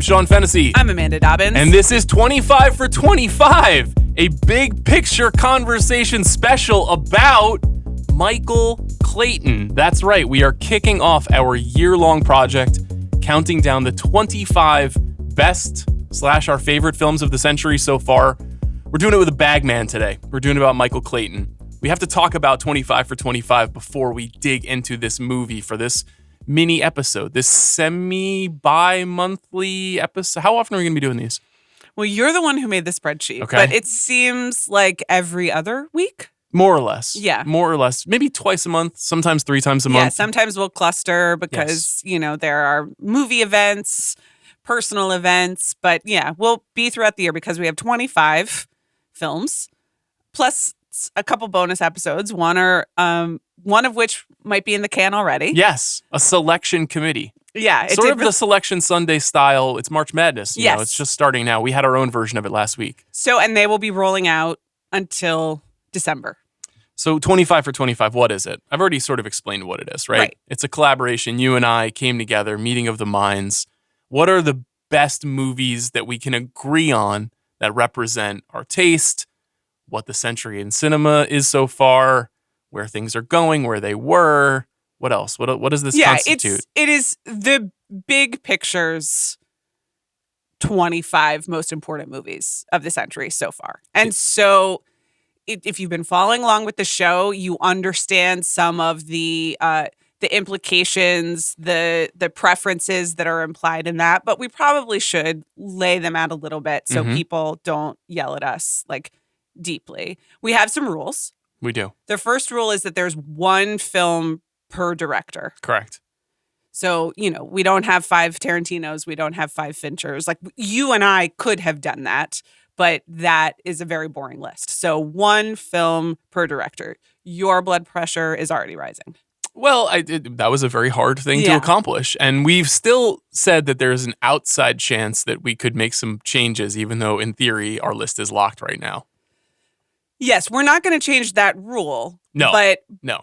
I'm Sean Fennessey. I'm Amanda Dobbins. And this is 25 for 25, a big picture conversation special about Michael Clayton. That's right, we are kicking off our year-long project, counting down the 25 best / our favorite films of the century so far. We're doing it with a bagman today. We're doing it about Michael Clayton. We have to talk about 25 for 25 before we dig into this movie for this mini episode, this semi-bi-monthly episode. How often are we going to be doing these? Well, you're the one who made the spreadsheet, okay. But it seems like every other week. More or less. Yeah. More or less. Maybe twice a month, sometimes 3 times a month. Yeah, sometimes we'll cluster because, there are movie events, personal events. But yeah, we'll be throughout the year because we have 25 films, plus a couple bonus episodes. One of which might be in the can already. Yes, a selection committee. Yeah. Sort of the Selection Sunday style. It's March Madness. You know, it's just starting now. We had our own version of it last week. And they will be rolling out until December. So 25 for 25, what is it? I've already sort of explained what it is, right? It's a collaboration. You and I came together, meeting of the minds. What are the best movies that we can agree on that represent our taste, what the century in cinema is so far, where things are going, where they were? What else? What does this constitute? It is the big pictures 25 most important movies of the century so far. And so if you've been following along with the show, you understand some of the implications, the preferences that are implied in that. But we probably should lay them out a little bit so people don't yell at us deeply. We have some rules. We do. The first rule is that there's one film per director. Correct. So, we don't have 5 Tarantinos. We don't have 5 Finchers. You and I could have done that, but that is a very boring list. So one film per director. Your blood pressure is already rising. Well, that was a very hard thing to accomplish. And we've still said that there's an outside chance that we could make some changes, even though in theory our list is locked right now. Yes, we're not going to change that rule. No.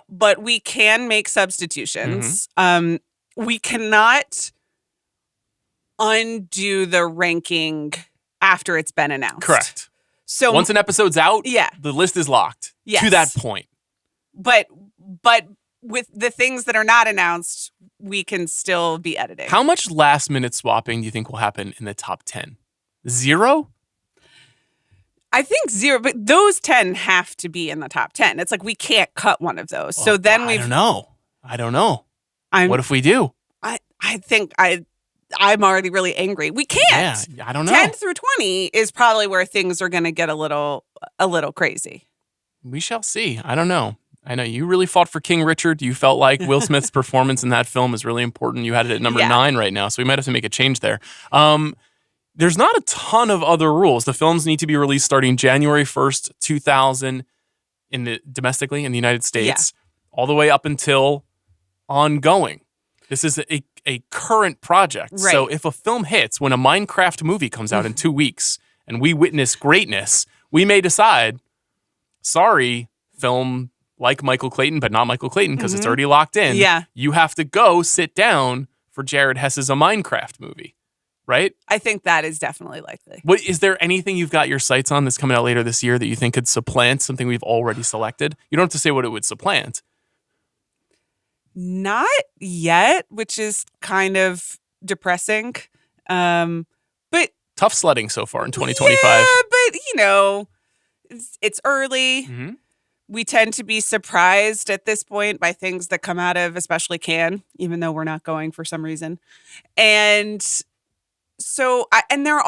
But we can make substitutions. We cannot undo the ranking after it's been announced. Correct. So once an episode's out, the list is locked to that point. But with the things that are not announced, we can still be editing. How much last minute swapping do you think will happen in the top 10? 0? I think 0, but those 10 have to be in the top 10. It's we can't cut one of those. Well, so then I don't know. What if we do? I think I'm already really angry. We can't. Yeah, I don't know. 10 through 20 is probably where things are going to get a little crazy. We shall see. I don't know. I know you really fought for King Richard. You felt like Will Smith's performance in that film is really important. You had it at number 9 right now, so we might have to make a change there. There's not a ton of other rules. The films need to be released starting January 1st, 2000 domestically in the United States, all the way up until ongoing. This is a current project. Right. So if a film hits when a Minecraft movie comes out in 2 weeks and we witness greatness, we may decide, sorry, film like Michael Clayton, but not Michael Clayton because it's already locked in. Yeah. You have to go sit down for Jared Hess's A Minecraft movie. Right? I think that is definitely likely. Is there anything you've got your sights on that's coming out later this year that you think could supplant something we've already selected? You don't have to say what it would supplant. Not yet, which is kind of depressing. But tough sledding so far in 2025. Yeah, but it's early. We tend to be surprised at this point by things that come out of especially Cannes, even though we're not going for some reason. And so, there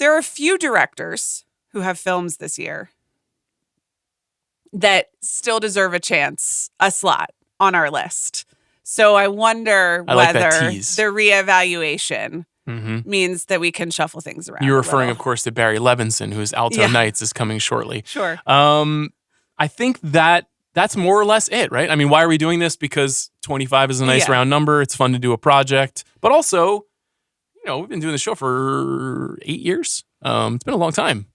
are a few directors who have films this year that still deserve a slot on our list. So I wonder whether the reevaluation means that we can shuffle things around. You're referring, of course, to Barry Levinson, whose Alto Nights is coming shortly. Sure. I think that's more or less it, right? I mean, why are we doing this? Because 25 is a nice round number. It's fun to do a project. But also, we've been doing the show for 8 years. It's been a long time.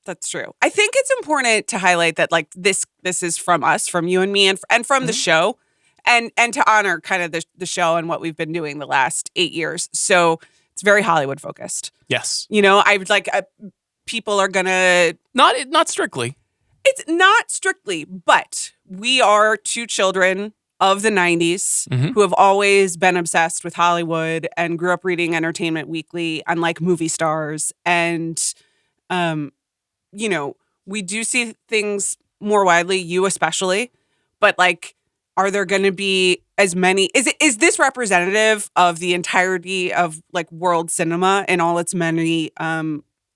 That's true. I think it's important to highlight that this is from us, from you and me, and from the show. and to honor kind of the show and what we've been doing the last 8 years. So it's very Hollywood focused. Yes. I would like people are gonna Not strictly. It's not strictly, but we are two children of the 90s who have always been obsessed with Hollywood and grew up reading Entertainment Weekly, unlike movie stars. And, we do see things more widely, you especially, but like, are there going to be as many? Is this representative of the entirety of like world cinema in all its many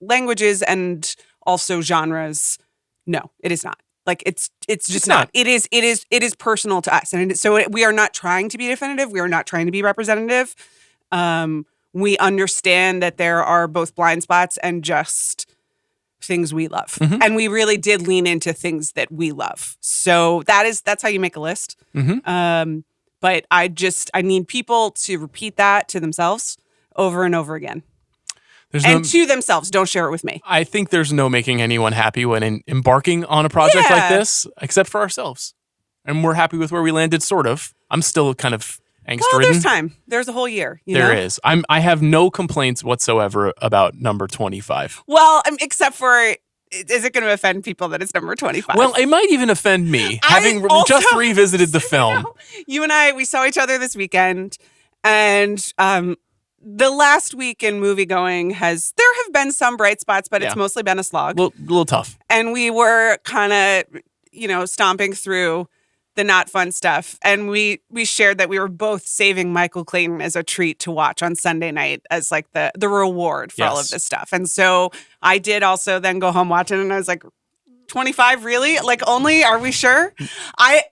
languages and also genres? No, it is not. Like it's just not. It is personal to us, and we are not trying to be definitive. We are not trying to be representative. We understand that there are both blind spots and just things we love, and we really did lean into things that we love. So that's how you make a list. But I need people to repeat that to themselves over and over again. To themselves. Don't share it with me. I think there's no making anyone happy when embarking on a project like this, except for ourselves. And we're happy with where we landed, sort of. I'm still kind of angst-ridden. Well, there's time. There's a whole year. There is. I have no complaints whatsoever about number 25. Well, except for, is it going to offend people that it's number 25? Well, it might even offend me, having just revisited the film. You and I, we saw each other this weekend, and the last week in movie going there have been some bright spots, but it's mostly been a slog. Little tough. And we were kind of, stomping through the not fun stuff. And we shared that we were both saving Michael Clayton as a treat to watch on Sunday night as like the reward for all of this stuff. And so I did also then go home watching, and I was like, 25, really? Like, only? Are we sure? I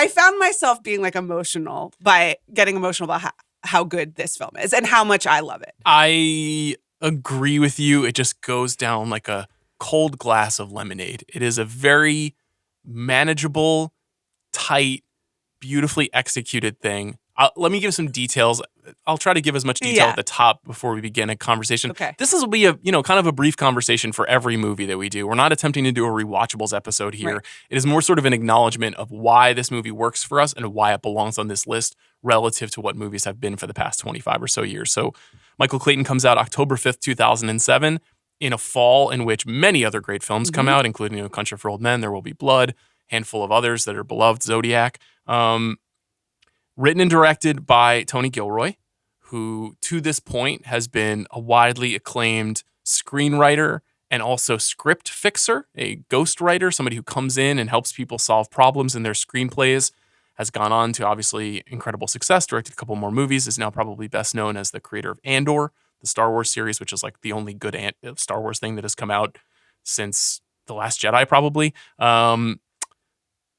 found myself being like getting emotional about how good this film is and how much I love it. I agree with you. It just goes down like a cold glass of lemonade. It is a very manageable, tight, beautifully executed thing. Let me give some details. I'll try to give as much detail at the top before we begin a conversation. Okay. This will be a kind of a brief conversation for every movie that we do. We're not attempting to do a rewatchables episode here. Right. It is more sort of an acknowledgement of why this movie works for us and why it belongs on this list relative to what movies have been for the past 25 or so years. So Michael Clayton comes out October 5th, 2007, in a fall in which many other great films come out, including No Country for Old Men, There Will Be Blood, handful of others that are beloved, Zodiac. Written and directed by Tony Gilroy, who to this point has been a widely acclaimed screenwriter and also script fixer, a ghostwriter, somebody who comes in and helps people solve problems in their screenplays, has gone on to obviously incredible success, directed a couple more movies, is now probably best known as the creator of Andor, the Star Wars series, which is like the only good Star Wars thing that has come out since The Last Jedi, probably.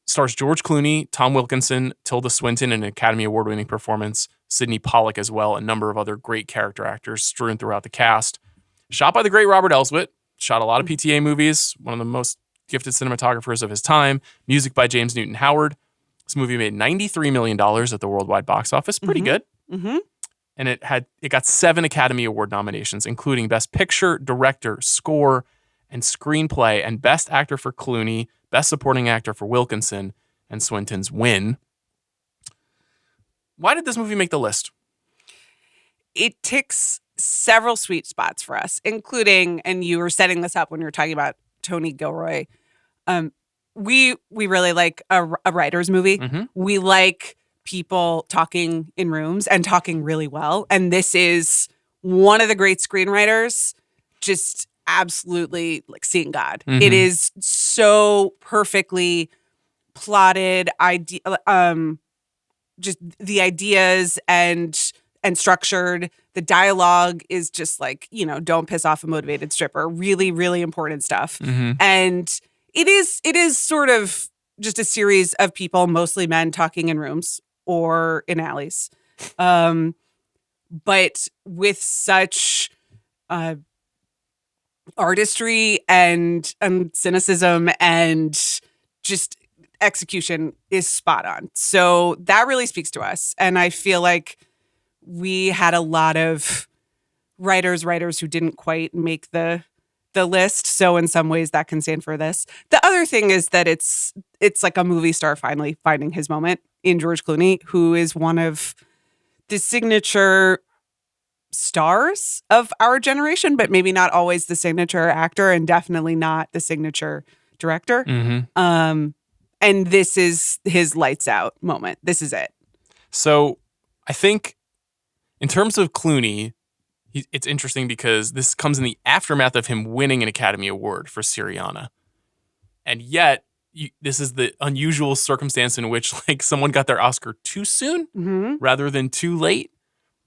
Stars George Clooney, Tom Wilkinson, Tilda Swinton, an Academy Award-winning performance, Sidney Pollack as well, a number of other great character actors strewn throughout the cast. Shot by the great Robert Elswit, shot a lot of PTA movies, one of the most gifted cinematographers of his time. Music by James Newton Howard. This movie made $93 million at the worldwide box office. Pretty good. Mm-hmm. And it got 7 Academy Award nominations, including Best Picture, Director, Score, and Screenplay, and Best Actor for Clooney, Best Supporting Actor for Wilkinson, and Swinton's win. Why did this movie make the list? It ticks several sweet spots for us, including, and you were setting this up when you were talking about Tony Gilroy, we really like a writer's movie. Mm-hmm. We like people talking in rooms and talking really well. And this is one of the great screenwriters, just absolutely like seeing God. Mm-hmm. It is so perfectly plotted, just the ideas and structured. The dialogue is just like, don't piss off a motivated stripper. Really, really important stuff. Mm-hmm. And it is sort of just a series of people, mostly men, talking in rooms or in alleys. But with such artistry and cynicism and just execution is spot on. So that really speaks to us. And I feel like we had a lot of writers who didn't quite make the the list. So in some ways that can stand for this. The other thing is that it's like a movie star finally finding his moment in George Clooney, who is one of the signature stars of our generation, but maybe not always the signature actor and definitely not the signature director. Mm-hmm. And this is his lights out moment. This is it. So I think in terms of Clooney, it's interesting because this comes in the aftermath of him winning an Academy Award for Syriana. And yet, this is the unusual circumstance in which like someone got their Oscar too soon rather than too late.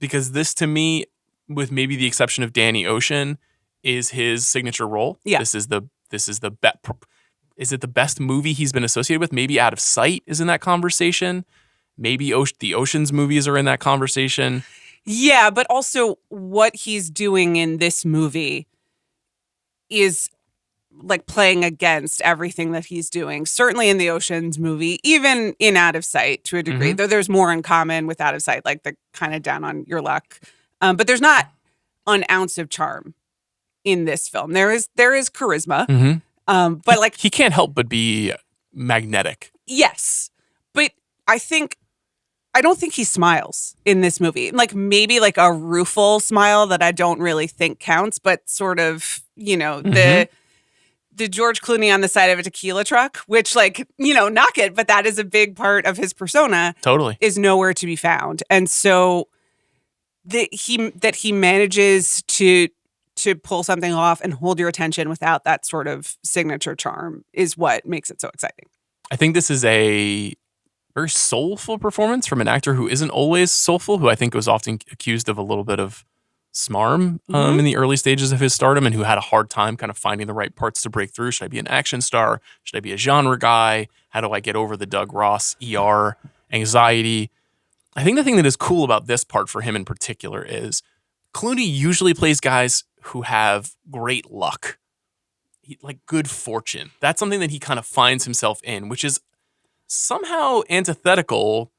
Because this, to me, with maybe the exception of Danny Ocean, is his signature role. Yeah. Is it the best movie he's been associated with? Maybe Out of Sight is in that conversation. Maybe the Ocean's movies are in that conversation. Yeah, but also what he's doing in this movie is like playing against everything that he's doing. Certainly in the Ocean's movie, even in Out of Sight to a degree, though there's more in common with Out of Sight, like the kind of down on your luck. But there's not an ounce of charm in this film. There is charisma, but like he can't help but be magnetic. Yes, but I don't think he smiles in this movie. Like maybe like a rueful smile that I don't really think counts, but sort of, the George Clooney on the side of a tequila truck, which like, knock it, but that is a big part of his persona. Totally. Is nowhere to be found. And so that he manages to pull something off and hold your attention without that sort of signature charm is what makes it so exciting. I think this is a very soulful performance from an actor who isn't always soulful, who I think was often accused of a little bit of smarm in the early stages of his stardom, and who had a hard time kind of finding the right parts to break through. Should I be an action star? Should I be a genre guy? How do I get over the Doug Ross ER anxiety? I think the thing that is cool about this part for him in particular is Clooney usually plays guys who have great luck, like good fortune. That's something that he kind of finds himself in, which is somehow antithetical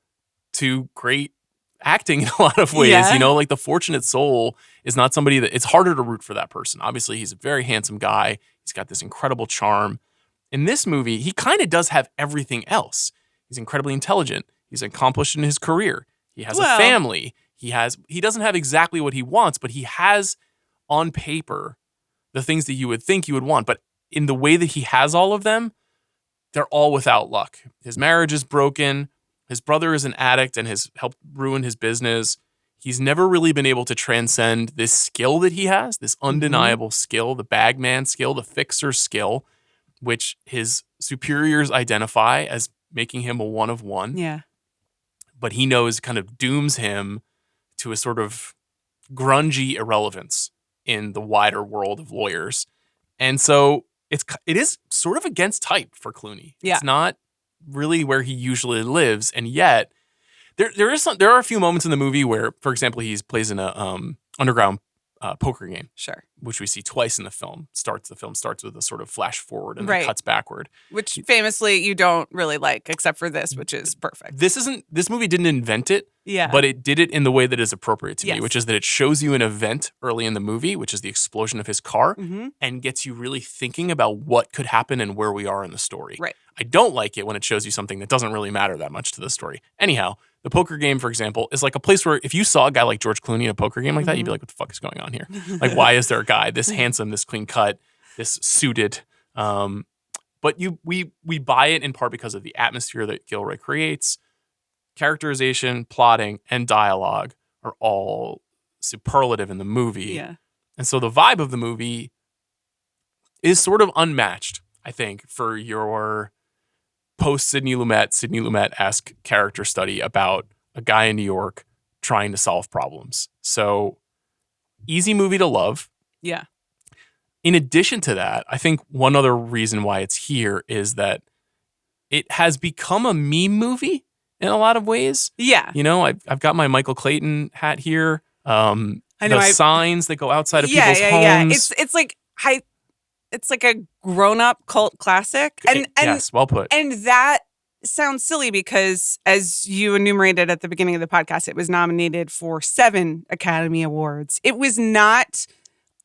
to great acting in a lot of ways. Yeah. Like the fortunate soul is not somebody that it's harder to root for that person. Obviously, he's a very handsome guy. He's got this incredible charm. In this movie, he kind of does have everything else. He's incredibly intelligent. He's accomplished in his career. He has a family. He doesn't have exactly what he wants, but he has on paper the things that you would think you would want. But in the way that he has all of them, they're all without luck. His marriage is broken. His brother is an addict and has helped ruin his business. He's never really been able to transcend this skill that he has, this undeniable skill, the bagman skill, the fixer skill, which his superiors identify as making him a one of one. Yeah. But he knows kind of dooms him to a sort of grungy irrelevance in the wider world of lawyers. And so it is sort of against type for Clooney. Yeah. It's not really where he usually lives, and yet there are a few moments in the movie where, for example, he plays in a underground poker game. Sure. Which we see twice in the film. The film starts with a sort of flash forward and right. then cuts backward. Which famously you don't really like, except for this, which is perfect. This movie didn't invent it, but it did it in the way that is appropriate to me, which is that it shows you an event early in the movie, which is the explosion of his car, and gets you really thinking about what could happen and where we are in the story. Right. I don't like it when it shows you something that doesn't really matter that much to the story. Anyhow, the poker game, for example, is like a place where if you saw a guy like George Clooney in a poker game like that, you'd be like, what the fuck is going on here? Like, why is there a guy this handsome, this clean cut, this suited? But we buy it in part because of the atmosphere that Gilroy creates. Characterization, plotting, and dialogue are all superlative in the movie. Yeah. And so the vibe of the movie is sort of unmatched, I think, for your post-Sidney Lumet-esque character study about a guy in New York trying to solve problems. So, easy movie to love. Yeah. In addition to that, I think one other reason why it's here is that it has become a meme movie in a lot of ways. Yeah. I've got my Michael Clayton hat here. Signs that go outside of people's homes. Yeah. It's like a grown-up cult classic. And yes, well put. And that sounds silly because, as you enumerated at the beginning of the podcast, it was nominated for 7 Academy Awards. It was not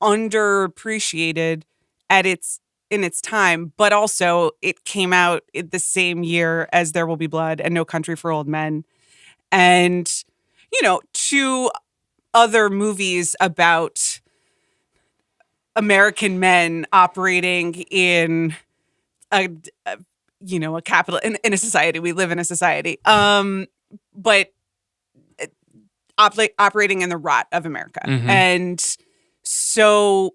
underappreciated in its time, but also it came out the same year as There Will Be Blood and No Country for Old Men. And, two other movies about American men operating in a capital in a society. We live in a society. But operating in the rot of America. Mm-hmm. And so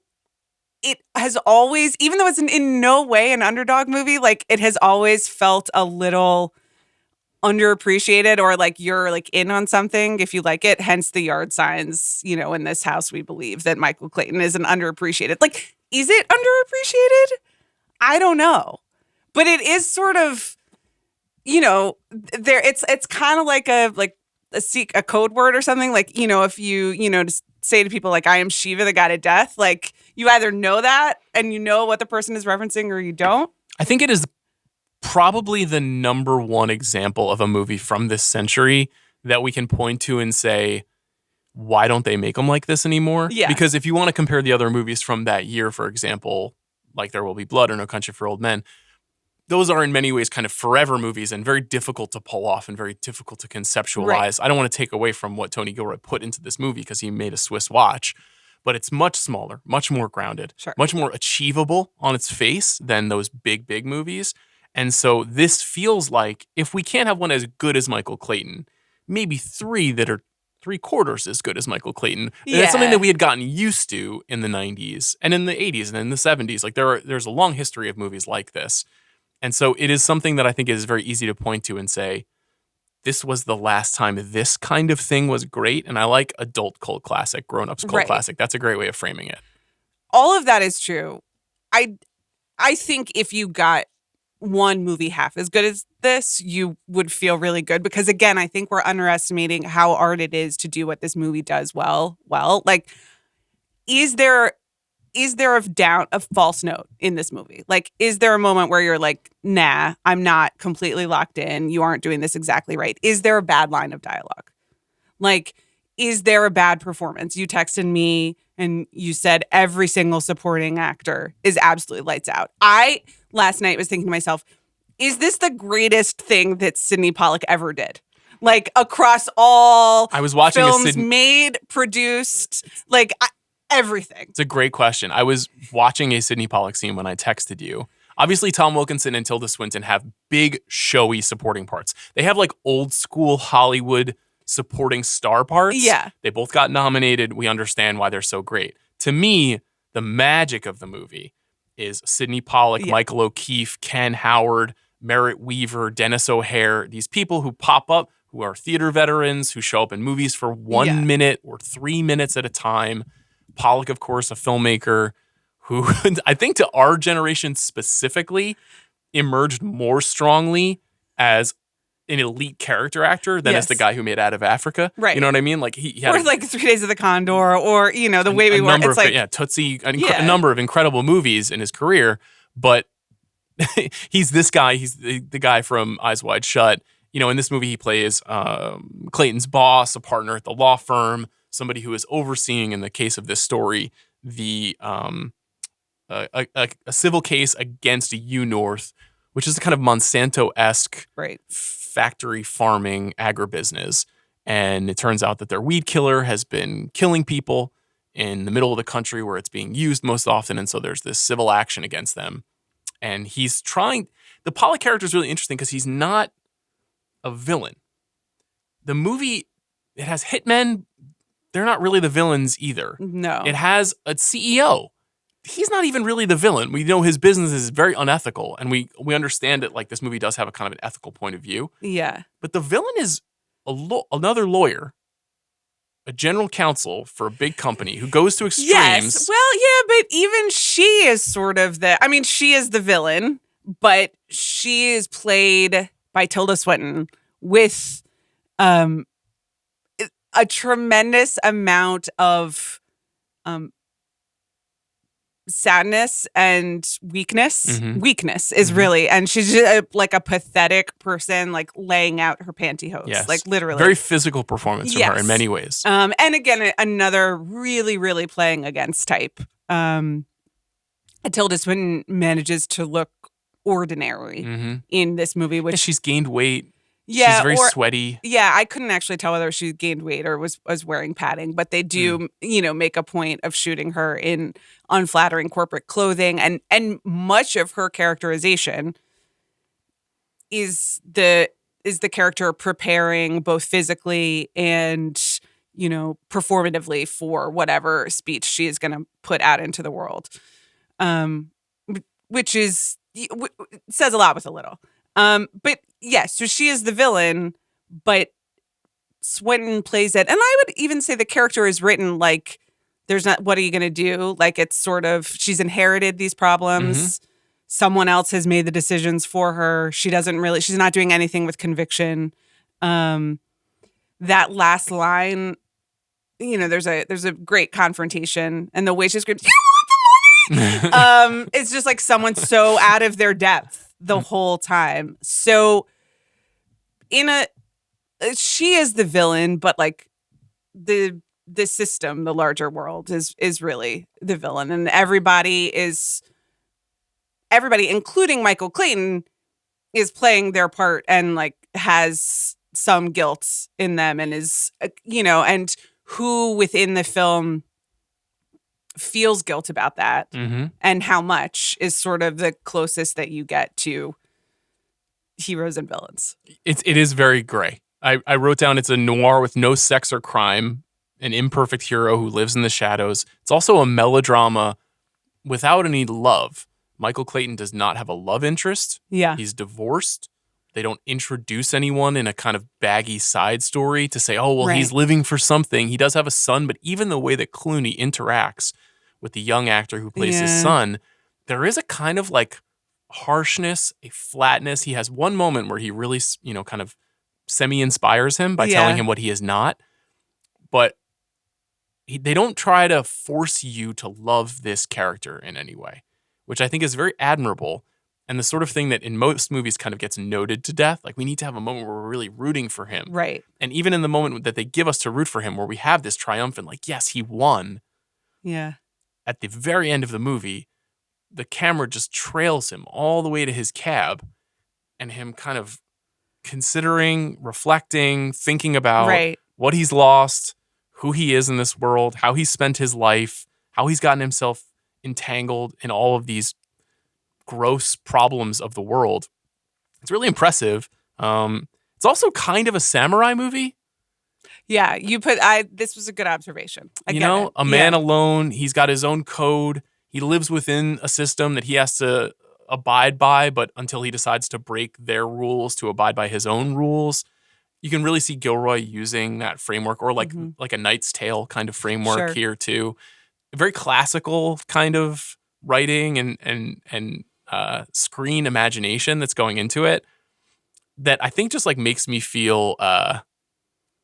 it has always, even though it's in no way an underdog movie, like it has always felt a little underappreciated, or like you're like in on something if you like it. Hence the yard signs, in this house we believe that Michael Clayton is an underappreciated. Like, is it underappreciated? I don't know. But it is sort of, it's kind of like a code word or something. Like, if you, just say to people like, I am Shiva, the god of death, like you either know that and you know what the person is referencing or you don't. I think it is probably the number one example of a movie from this century that we can point to and say, why don't they make them like this anymore? Yeah. Because if you want to compare the other movies from that year, for example, like There Will Be Blood or No Country for Old Men, those are in many ways kind of forever movies and very difficult to pull off and very difficult to conceptualize. Right. I don't want to take away from what Tony Gilroy put into this movie because he made a Swiss watch, but it's much smaller, much more grounded, Sure. much more achievable on its face than those big movies. And so this feels like if we can't have one as good as Michael Clayton, maybe three that are 3/4 as good as Michael Clayton. And Yeah. that's something that we had gotten used to in the 90s and in the 80s and in the 70s. Like there's a long history of movies like this. And so it is something that I think is very easy to point to and say, this was the last time this kind of thing was great. And I like adult cult classic, grown-ups cult Right. classic. That's a great way of framing it. All of that is true. I think if you got one movie half as good as this, you would feel really good. Because again, I think we're underestimating how hard it is to do what this movie does well. Like, is there a false note in this movie? Like, is there a moment where you're like, nah, I'm not completely locked in. You aren't doing this exactly right. Is there a bad line of dialogue? Like, is there a bad performance? You texted me and you said every single supporting actor is absolutely lights out. I last night was thinking to myself, is this the greatest thing that Sidney Pollack ever did? Like, across all I was watching films made, produced, like everything. It's a great question. I was watching a Sidney Pollack scene when I texted you. Obviously, Tom Wilkinson and Tilda Swinton have big, showy supporting parts. They have like old school Hollywood supporting star parts. Yeah. They both got nominated. We understand why they're so great. To me, the magic of the movie is Sidney Pollack, Yeah. Michael O'Keefe, Ken Howard, Merritt Weaver, Dennis O'Hare, these people who pop up, who are theater veterans, who show up in movies for 1 minute or 3 minutes at a time. Pollack, of course, a filmmaker who I think to our generation specifically emerged more strongly as an elite character actor than as the guy who made Out of Africa. Right. You know what I mean? Like he had or like 3 Days of the Condor, or The Way We Were. It's like Tootsie, a number of incredible movies in his career. But he's this guy. He's the guy from Eyes Wide Shut. In this movie he plays Clayton's boss, a partner at the law firm, somebody who is overseeing, in the case of this story, the a civil case against U-North, which is a kind of Monsanto-esque factory farming agribusiness. And it turns out that their weed killer has been killing people in the middle of the country where it's being used most often. And so there's this civil action against them. And he's trying... The Pollack character is really interesting because he's not a villain. The movie, it has hitmen. They're not really the villains either. No. It has a CEO. He's not even really the villain. We know his business is very unethical, and we understand that like this movie does have a kind of an ethical point of view. Yeah. But the villain is another lawyer, a general counsel for a big company who goes to extremes. Yes. Well, yeah, but even she is sort of she is the villain, but she is played by Tilda Swinton with a tremendous amount of sadness and weakness. Mm-hmm. Weakness is really, and she's just like a pathetic person, like laying out her pantyhose, Yes. like literally. Very physical performance from her in many ways. And again, another really, really playing against type. Tilda Swinton manages to look ordinary in this movie, which she's gained weight. Yeah, she's very sweaty. Yeah, I couldn't actually tell whether she gained weight or was wearing padding, but they do, make a point of shooting her in unflattering corporate clothing, and much of her characterization is the character preparing both physically and performatively for whatever speech she is going to put out into the world, which is says a lot with a little. But yes, so she is the villain, but Swinton plays it. And I would even say the character is written like there's not, what are you going to do? Like it's sort of, she's inherited these problems. Someone else has made the decisions for her. She's not doing anything with conviction. That last line, there's a great confrontation, and the way she screams, "You want the money?" It's just like someone so out of their depth the whole time. So she is the villain, but like the system, the larger world is really the villain, and everybody, including Michael Clayton, is playing their part and like has some guilt in them, and is and who within the film feels guilt about that, and how much is sort of the closest that you get to heroes and villains. It is very gray. I wrote down it's a noir with no sex or crime, an imperfect hero who lives in the shadows. It's also a melodrama without any love. Michael Clayton does not have a love interest. Yeah. He's divorced. They don't introduce anyone in a kind of baggy side story to say, oh, well, he's living for something. He does have a son, but even the way that Clooney interacts with the young actor who plays his son, there is a kind of like harshness, a flatness. He has one moment where he really, kind of semi-inspires him by telling him what he is not. But they don't try to force you to love this character in any way, which I think is very admirable. And the sort of thing that in most movies kind of gets noted to death. Like we need to have a moment where we're really rooting for him. Right. And even in the moment that they give us to root for him, where we have this triumphant, like, yes, he won. Yeah. At the very end of the movie, the camera just trails him all the way to his cab, and him kind of considering, reflecting, thinking about what he's lost, who he is in this world, how he spent his life, how he's gotten himself entangled in all of these gross problems of the world. It's really impressive. It's also kind of a samurai movie. Yeah, this was a good observation. A man alone, he's got his own code. He lives within a system that he has to abide by, but until he decides to break their rules to abide by his own rules. You can really see Gilroy using that framework, or like a Knight's Tale kind of framework here too. A very classical kind of writing and screen imagination that's going into it that I think just like makes me feel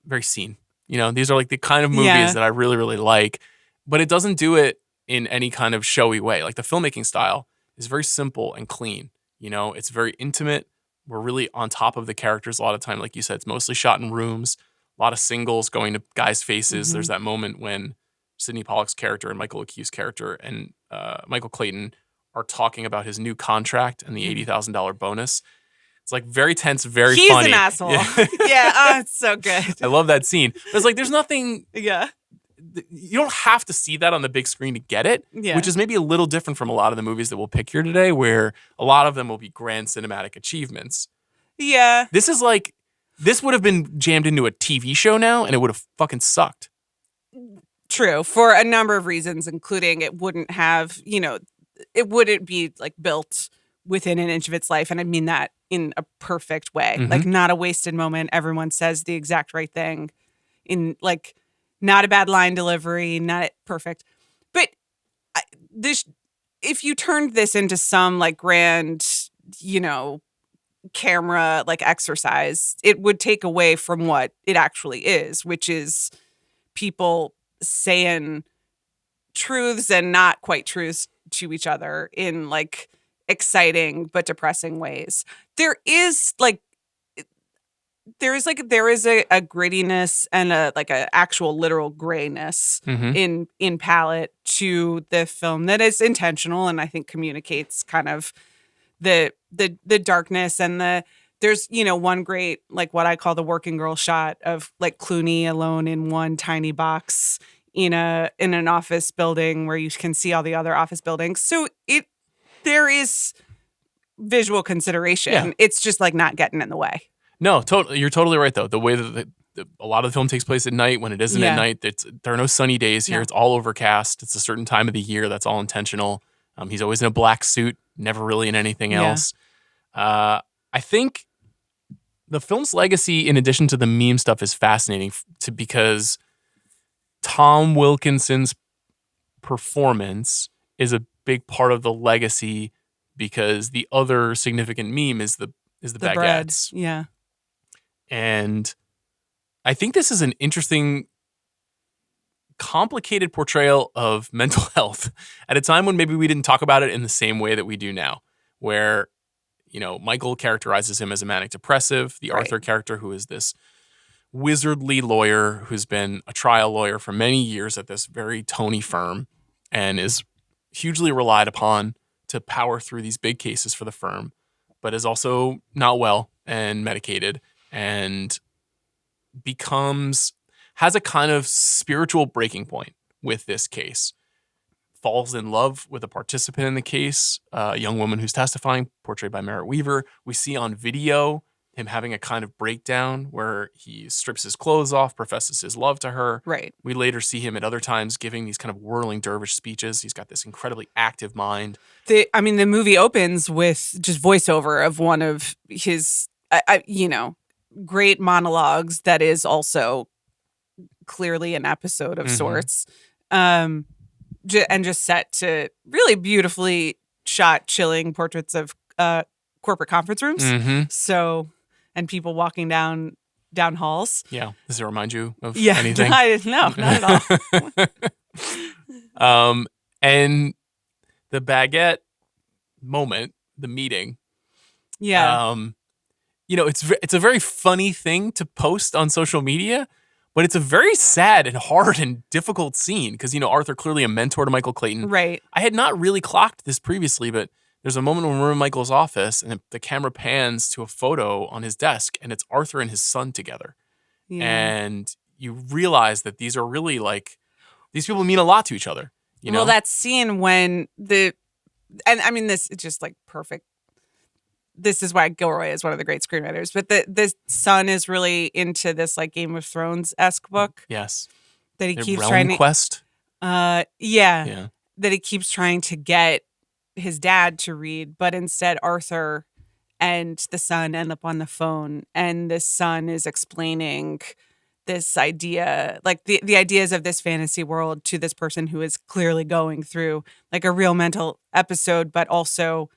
very seen. These are like the kind of movies that I really, really like, but it doesn't do it in any kind of showy way. Like the filmmaking style is very simple and clean. It's very intimate. We're really on top of the characters a lot of time. Like you said, it's mostly shot in rooms, a lot of singles going to guys' faces. There's that moment when Sidney Pollack's character and Michael O'Keefe's character and Michael Clayton are talking about his new contract and the $80,000 bonus. It's like very tense, very funny. He's an asshole. Yeah, it's so good. I love that scene. But it's like there's nothing. Yeah. You don't have to see that on the big screen to get it, which is maybe a little different from a lot of the movies that we'll pick here today, where a lot of them will be grand cinematic achievements. Yeah. This would have been jammed into a TV show now, and it would have fucking sucked. True, for a number of reasons, including it wouldn't have, it wouldn't be like built within an inch of its life. And I mean that in a perfect way, like not a wasted moment. Everyone says the exact right thing in like, not a bad line delivery, not perfect. But if you turned this into some like grand, camera like exercise, it would take away from what it actually is, which is people saying truths and not quite truths to each other in like exciting but depressing ways. There is like there is a grittiness and a actual literal grayness in palette to the film that is intentional, and I think communicates kind of the darkness and there's one great what I call the working girl shot of Clooney alone in one tiny box in an office building where you can see all the other office buildings. So there is visual consideration. Yeah. It's just not getting in the way. No, you're totally right, though. The way that a lot of the film takes place at night, when it isn't at night, there are no sunny days here. No. It's all overcast. It's a certain time of the year that's all intentional. He's always in a black suit, never really in anything else. I think the film's legacy, in addition to the meme stuff, is fascinating because Tom Wilkinson's performance is a big part of the legacy, because the other significant meme is the baguettes. Bread. Yeah. And I think this is an interesting, complicated portrayal of mental health at a time when maybe we didn't talk about it in the same way that we do now, where, Michael characterizes him as a manic depressive, the Arthur character, who is this wizardly lawyer who's been a trial lawyer for many years at this very Tony firm and is hugely relied upon to power through these big cases for the firm, but is also not well and medicated, and has a kind of spiritual breaking point with this case. Falls in love with a participant in the case, a young woman who's testifying, portrayed by Merritt Weaver. We see on video him having a kind of breakdown where he strips his clothes off, professes his love to her. Right. We later see him at other times giving these kind of whirling dervish speeches. He's got this incredibly active mind. The movie opens with just voiceover of one of his, great monologues that is also clearly an episode of sorts. And just set to really beautifully shot, chilling portraits of corporate conference rooms. So, and people walking down halls. Yeah. Does it remind you of anything? No, not at all. And the baguette moment, the meeting. Yeah. It's a very funny thing to post on social media, but it's a very sad and hard and difficult scene because, Arthur, clearly a mentor to Michael Clayton. Right. I had not really clocked this previously, but there's a moment when we're in Michael's office and the camera pans to a photo on his desk, and it's Arthur and his son together. Yeah. And you realize that these are really these people mean a lot to each other. Well, that scene when this is just perfect. This is why Gilroy is one of the great screenwriters. But the son is really into this Game of Thrones-esque book. Yes. That he keeps Realm trying to Quest. Yeah. That he keeps trying to get his dad to read, but instead Arthur and the son end up on the phone, and the son is explaining this idea, the ideas of this fantasy world to this person who is clearly going through a real mental episode, but also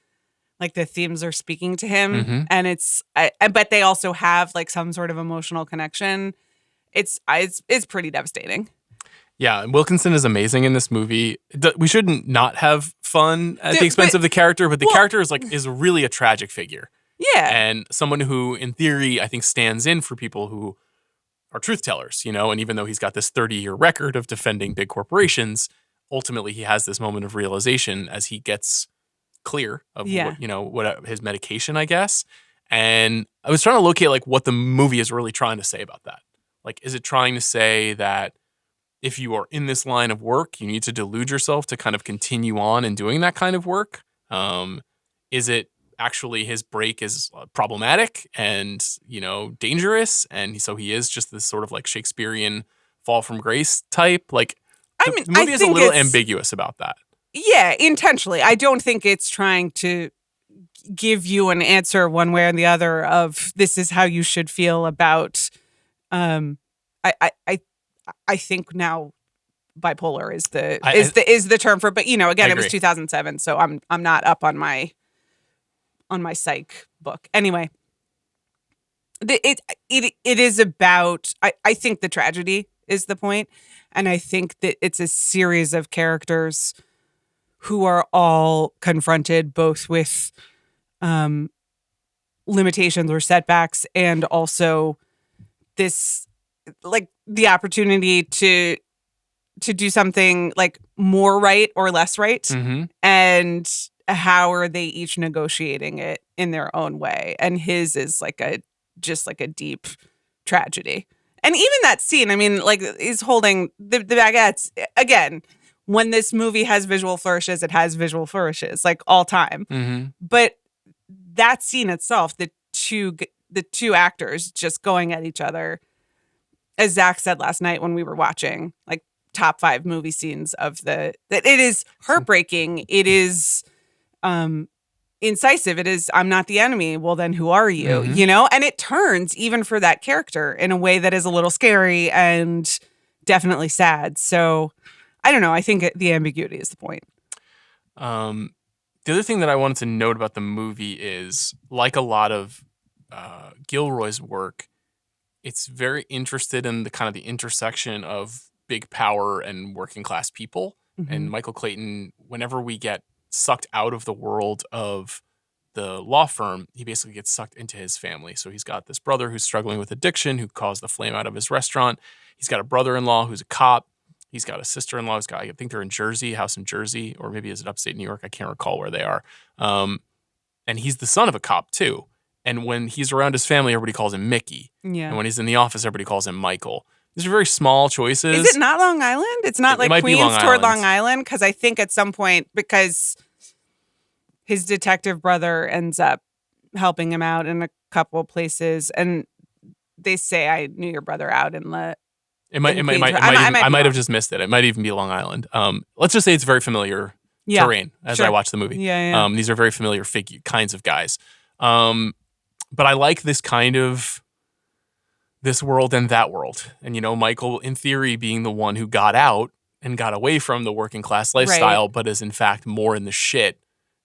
the themes are speaking to him, and it's but they also have some sort of emotional connection. It's pretty devastating. Yeah, and Wilkinson is amazing in this movie. We shouldn't not have fun at the expense of the character, but the character is really a tragic figure. Yeah. And someone who, in theory, I think stands in for people who are truth tellers, and even though he's got this 30-year record of defending big corporations, ultimately he has this moment of realization as he gets clear of what his medication, I guess. And I was trying to locate what the movie is really trying to say about that. Is it trying to say that if you are in this line of work, you need to delude yourself to kind of continue on and doing that kind of work? Is it actually his break is problematic and, dangerous, and so he is just this sort of Shakespearean fall from grace type? The movie is a little ambiguous about that. Yeah, intentionally. I don't think it's trying to give you an answer one way or the other of this is how you should feel about. I think now bipolar is the term for, but again, it was 2007, so I'm not up on my psych book. Anyway, it is about. I think the tragedy is the point, and I think that it's a series of characters who are all confronted both with limitations or setbacks, and also this, like, the opportunity to do something like more right or less right, and how are they each negotiating it in their own way. And his is like a deep tragedy. And even that scene, I mean, like, he's holding the baguettes again. When this movie has visual flourishes, it has visual flourishes like all time. But that scene itself, the two actors just going at each other, as Zach said last night when we were watching, like, top 5 movie scenes of that it is heartbreaking. It is incisive. It is, I'm not the enemy. Well, then who are you? You know? And it turns even for that character in a way that is a little scary and definitely sad. So I don't know. I think the ambiguity is the point. The other thing that I wanted to note about the movie is, like a lot of Gilroy's work, it's very interested in the kind of the intersection of big power and working class people. And Michael Clayton, whenever we get sucked out of the world of the law firm, he basically gets sucked into his family. So he's got this brother who's struggling with addiction, who caused the flame out of his restaurant. He's got a brother-in-law who's a cop. He's got a sister-in-law who's got, I think they're in Jersey, house in Jersey, or maybe is it upstate New York? I can't recall where they are. And he's the son of a cop too. And when he's around his family, everybody calls him Mickey. Yeah. And when he's in the office, everybody calls him Michael. These are very small choices. Is it not Long Island? It's not like Queens toward Long Island? Because I think at some point, because his detective brother ends up helping him out in a couple places, and they say, I knew your brother out in the... I might have just missed it. It might even be Long Island. Let's just say it's very familiar terrain as I watch the movie. These are very familiar kinds of guys. But I like this kind of this world and that world. And, you know, Michael, in theory, being the one who got out and got away from the working class lifestyle, but is in fact more in the shit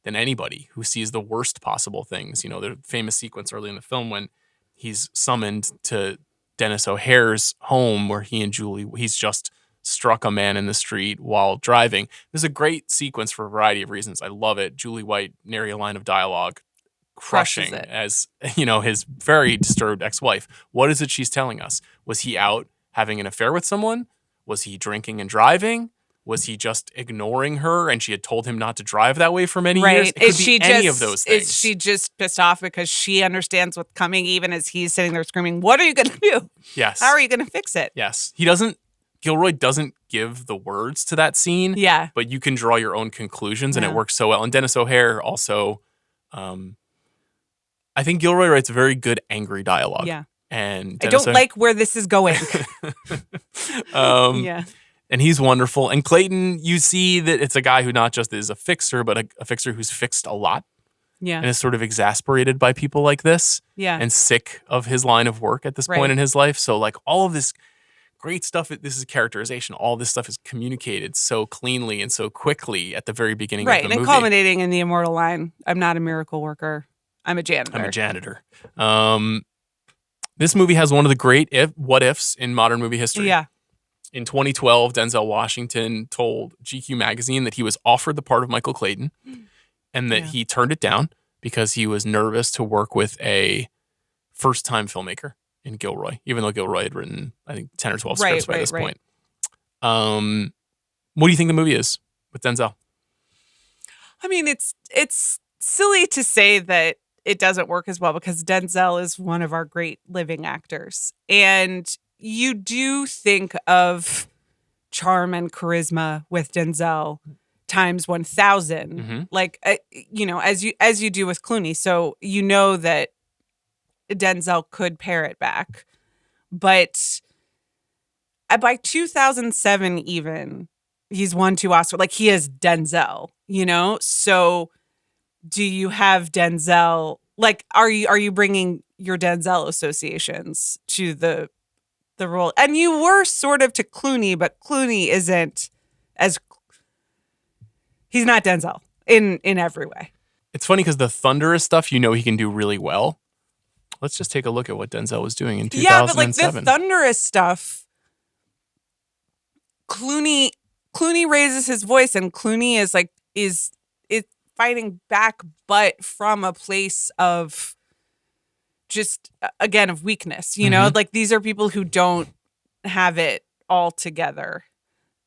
than anybody, who sees the worst possible things. You know, the famous sequence early in the film when he's summoned to Dennis O'Hare's home where he's just struck a man in the street while driving. This is a great sequence for a variety of reasons. I love it. Julie White nary a line of dialogue, crushing as, you know, his very disturbed ex-wife. What is it she's telling us? Was he out having an affair with someone? Was he drinking and driving? Was he just ignoring her and she had told him not to drive that way for many years? It could be any of those things. Is she just pissed off because she understands what's coming, even as he's sitting there screaming, what are you going to do? Yes. How are you going to fix it? Yes. Gilroy doesn't give the words to that scene. Yeah. But you can draw your own conclusions and it works so well. And Dennis O'Hare also, I think Gilroy writes very good angry dialogue. Yeah. And I don't like where this is going. And he's wonderful. And Clayton, you see that it's a guy who not just is a fixer, but a fixer who's fixed a lot. Yeah. And is sort of exasperated by people like this. Yeah. And sick of his line of work at this point in his life. So, like, all of this great stuff, this is characterization. All this stuff is communicated so cleanly and so quickly at the very beginning of the movie. And culminating in the immortal line, I'm not a miracle worker. I'm a janitor. This movie has one of the great what-ifs in modern movie history. Yeah. In 2012, Denzel Washington told GQ magazine that he was offered the part of Michael Clayton and that he turned it down because he was nervous to work with a first-time filmmaker in Gilroy, even though Gilroy had written, I think, 10 or 12 scripts by this point. What do you think the movie is with Denzel? I mean, it's silly to say that it doesn't work as well because Denzel is one of our great living actors. And you do think of charm and charisma with Denzel times 1,000, like, you know, as you do with Clooney. So you know that Denzel could pare it back. But by 2007 even, he's won 2 Oscars. Like, he is Denzel, you know? So do you have Denzel, like, are you bringing your Denzel associations to the role? And you were sort of to Clooney, but Clooney isn't he's not Denzel in every way. It's funny because the thunderous stuff, you know, he can do really well. Let's just take a look at what Denzel was doing in 2007. Yeah, but like the thunderous stuff, Clooney raises his voice and Clooney is fighting back, but from a place of just again of weakness, you know, like these are people who don't have it all together.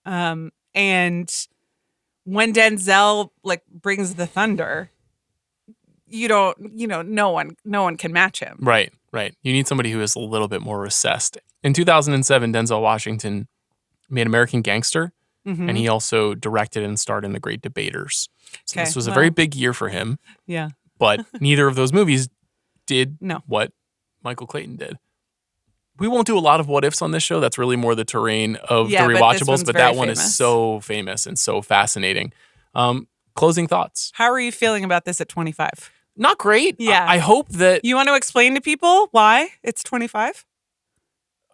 And when Denzel like brings the thunder, no one can match him. Right. You need somebody who is a little bit more recessed. In 2007, Denzel Washington made American Gangster, and he also directed and starred in The Great Debaters. So this was a very big year for him. Yeah. But neither of those movies did No. what Michael Clayton did. We won't do a lot of what ifs on this show. That's really more the terrain of the rewatchables, but that one is so famous and so fascinating. Closing thoughts. How are you feeling about this at 25? Not great. Yeah. I hope that... You want to explain to people why it's 25?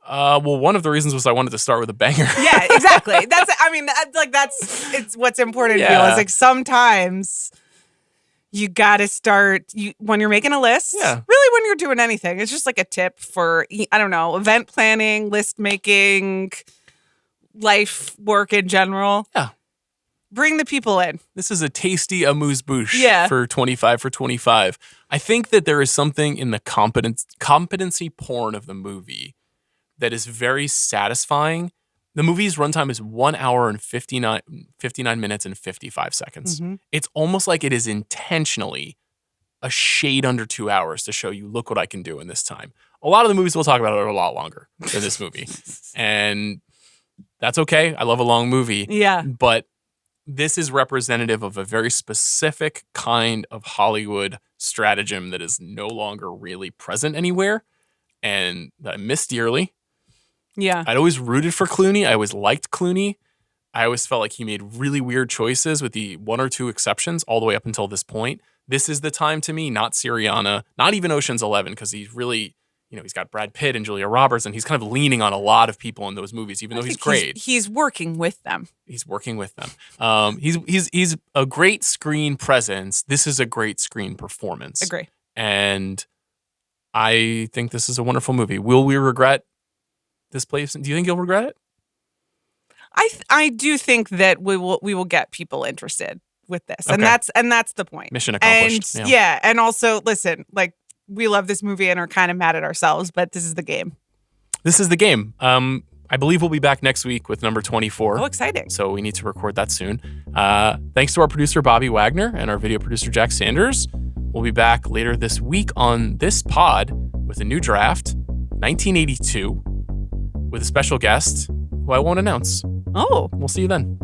Well, one of the reasons was I wanted to start with a banger. Yeah, exactly. It's what's important to people. It's like sometimes you got to start when you're making a list. Yeah. Really, when you're doing anything, it's just like a tip for, I don't know, event planning, list making, life, work in general. Yeah. Bring the people in. This is a tasty amuse-bouche for 25 for 25. I think that there is something in the competency porn of the movie that is very satisfying. The movie's runtime is 1 hour and 59 minutes and 55 seconds. It's almost like it is intentionally a shade under 2 hours to show you, look what I can do in this time. A lot of the movies we'll talk about are a lot longer than this movie. And that's okay. I love a long movie. Yeah. But this is representative of a very specific kind of Hollywood stratagem that is no longer really present anywhere, and that I miss dearly. Yeah. I'd always rooted for Clooney. I always liked Clooney. I always felt like he made really weird choices with the one or two exceptions all the way up until this point. This is the time to me, not Syriana, not even Ocean's 11, because he's really... he's got Brad Pitt and Julia Roberts, and he's kind of leaning on a lot of people in those movies, even though he's great. He's working with them. He's working with them. He's a great screen presence. This is a great screen performance. Agree. And I think this is a wonderful movie. Will we regret this place? Do you think you'll regret it? I do think that we will get people interested with this, Okay. and that's the point. Mission accomplished. And and also listen, like. We love this movie and are kind of mad at ourselves, but this is the game. This is the game. I believe we'll be back next week with number 24. Oh, exciting. So we need to record that soon. Thanks to our producer, Bobby Wagner, and our video producer, Jack Sanders. We'll be back later this week on this pod with a new draft, 1982, with a special guest who I won't announce. Oh. We'll see you then.